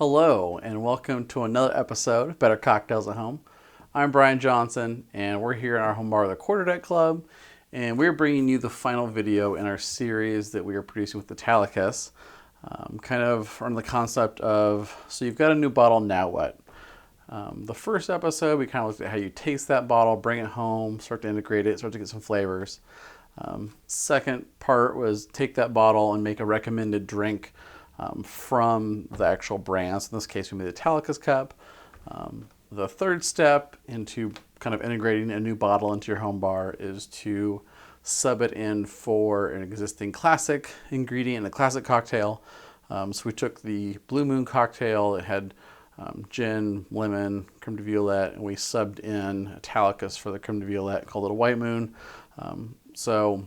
Hello, and welcome to another episode of Better Cocktails at Home. I'm Brian Johnson, and we're here in our home bar, the Quarterdeck Club, and we're bringing you the final video in our series that we are producing with Italicus, kind of on the concept of, so you've got a new bottle, now what? The first episode, we kind of looked at how you taste that bottle, bring it home, start to integrate it, start to get some flavors. Second part was take that bottle and make a recommended drink from the actual brands. In this case, we made the Italicus cup. The third step into kind of integrating a new bottle into your home bar is to sub it in for an existing classic ingredient, a classic cocktail. So we took the Blue Moon cocktail. It had gin, lemon, creme de violette, and we subbed in Italicus for the creme de violette, called it a White Moon. So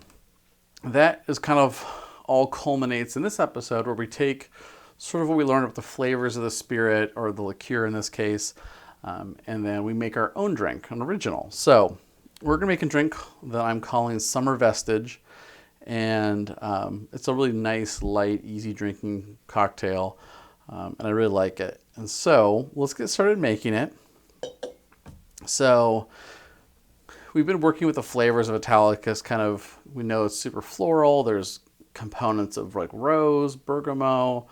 that is kind of all culminates in this episode where we take sort of what we learned about the flavors of the spirit, or the liqueur in this case, and then we make our own drink, an original. So we're going to make a drink that I'm calling Summer Vestige, and it's a really nice, light, easy drinking cocktail, and I really like it. And so let's get started making it. So we've been working with the flavors of Italicus. Kind of, we know it's super floral. There's components of like rose, bergamot,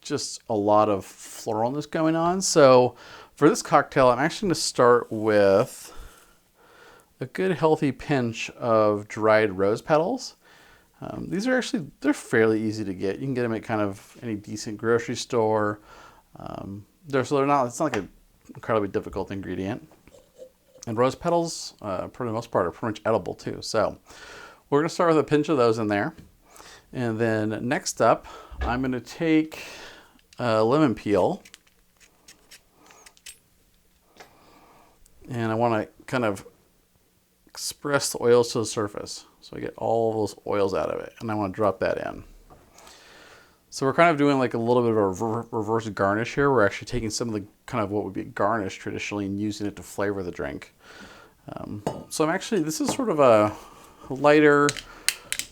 just a lot of floralness going on. So for this cocktail, I'm actually going to start with a good healthy pinch of dried rose petals. These are actually, they're fairly easy to get. You can get them at kind of any decent grocery store. It's not like an incredibly difficult ingredient. And rose petals, for the most part, are pretty much edible too. So we're going to start with a pinch of those in there. And then next up, I'm going to take a lemon peel. And I want to kind of express the oils to the surface. So I get all of those oils out of it. And I want to drop that in. So we're kind of doing like a little bit of a reverse garnish here. We're actually taking some of the kind of what would be garnish traditionally and using it to flavor the drink. So this is sort of a lighter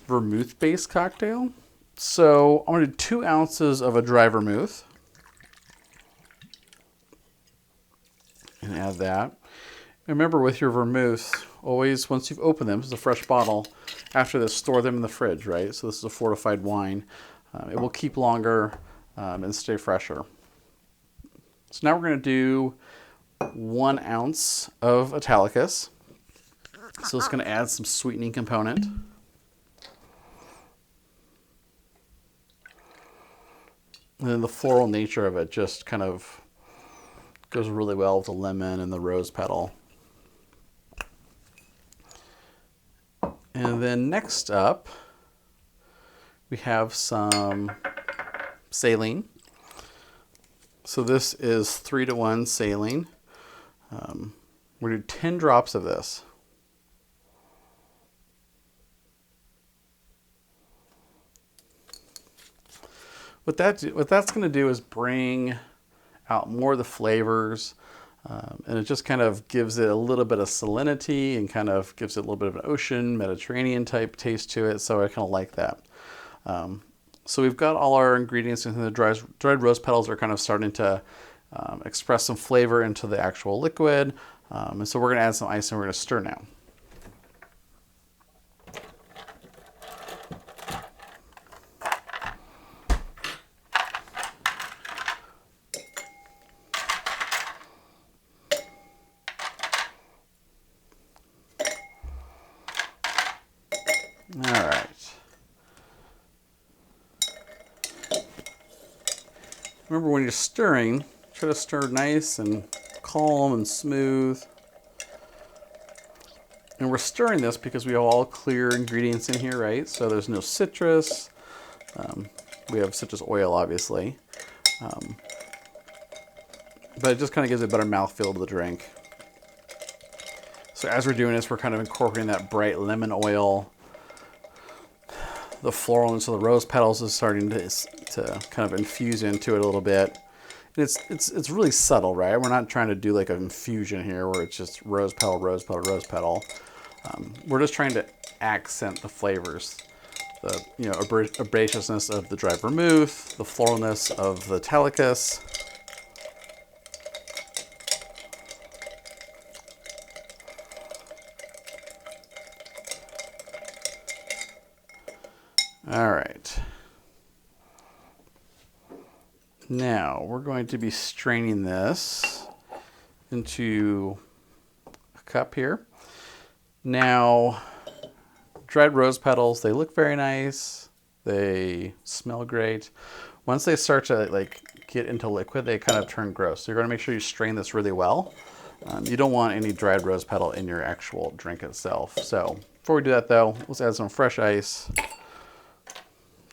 vermouth-based cocktail. So I'm going to do 2 ounces of a dry vermouth. And add that. And remember, with your vermouth, always, once you've opened them, this is a fresh bottle, after this, store them in the fridge, right? So this is a fortified wine. It will keep longer and stay fresher. So now we're going to do 1 ounce of Italicus. So it's going to add some sweetening component. And then the floral nature of it just kind of goes really well with the lemon and the rose petal. And then next up, we have some saline. So this is 3-to-1 saline. We're going to do 10 drops of this. What that's going to do is bring out more of the flavors, and it just kind of gives it a little bit of salinity and kind of gives it a little bit of an ocean, Mediterranean type taste to it. So I kind of like that. So we've got all our ingredients, and the dried rose petals are kind of starting to express some flavor into the actual liquid. And so we're going to add some ice and we're going to stir now. All right. Remember, when you're stirring, try to stir nice and calm and smooth. And we're stirring this because we have all clear ingredients in here, right? So there's no citrus. We have citrus oil, obviously. But it just kind of gives it a better mouthfeel to the drink. So as we're doing this, we're kind of incorporating that bright lemon oil. The floralness of the rose petals is starting to kind of infuse into it a little bit. And it's really subtle, right? We're not trying to do like an infusion here where it's just rose petal, rose petal, rose petal. We're just trying to accent the flavors. the herbaceousness of the dried vermouth, the floralness of the Italicus. All right. Now we're going to be straining this into a cup here. Now, dried rose petals, they look very nice. They smell great. Once they start to like get into liquid, they kind of turn gross. So you're going to make sure you strain this really well. You don't want any dried rose petal in your actual drink itself. So before we do that though, let's add some fresh ice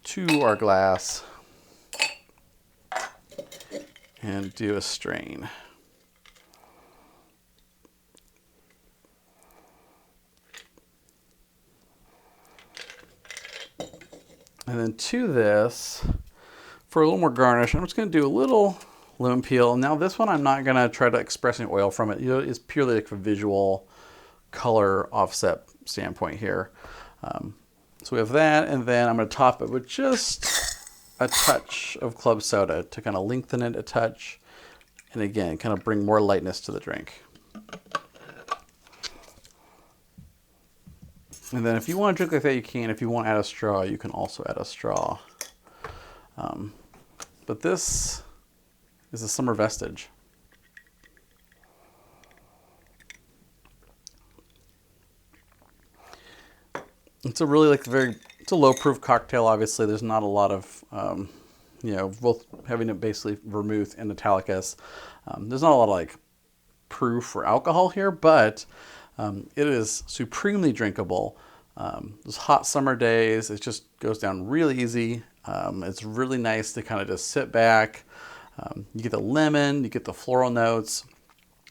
to our glass and do a strain. And then to this, for a little more garnish, I'm just going to do a little lemon peel. Now this one I'm not going to try to express any oil from it. You know, it's purely like a visual color offset standpoint here. So we have that, and then I'm going to top it with just a touch of club soda to kind of lengthen it a touch, and again, kind of bring more lightness to the drink. And then if you want to drink like that, you can. If you want to add a straw, you can also add a straw. But this is a summer Vestige. It's a really it's a low proof cocktail. Obviously, there's not a lot of, both having it basically vermouth and Italicus. There's not a lot of like proof or alcohol here, but it is supremely drinkable. Those hot summer days, it just goes down really easy. It's really nice to kind of just sit back. You get the lemon, you get the floral notes,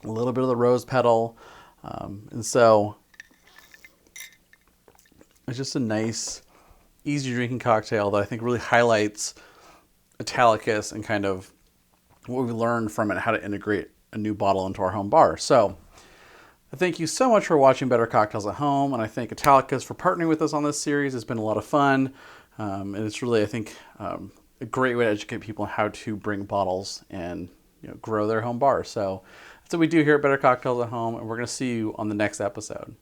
a little bit of the rose petal. And so it's just a nice, easy drinking cocktail that I think really highlights Italicus and kind of what we learned from it, how to integrate a new bottle into our home bar. So I thank you so much for watching Better Cocktails at Home, and I thank Italicus for partnering with us on this series. It's been a lot of fun, and it's really, I think, a great way to educate people on how to bring bottles and grow their home bar. So that's what we do here at Better Cocktails at Home, and we're going to see you on the next episode.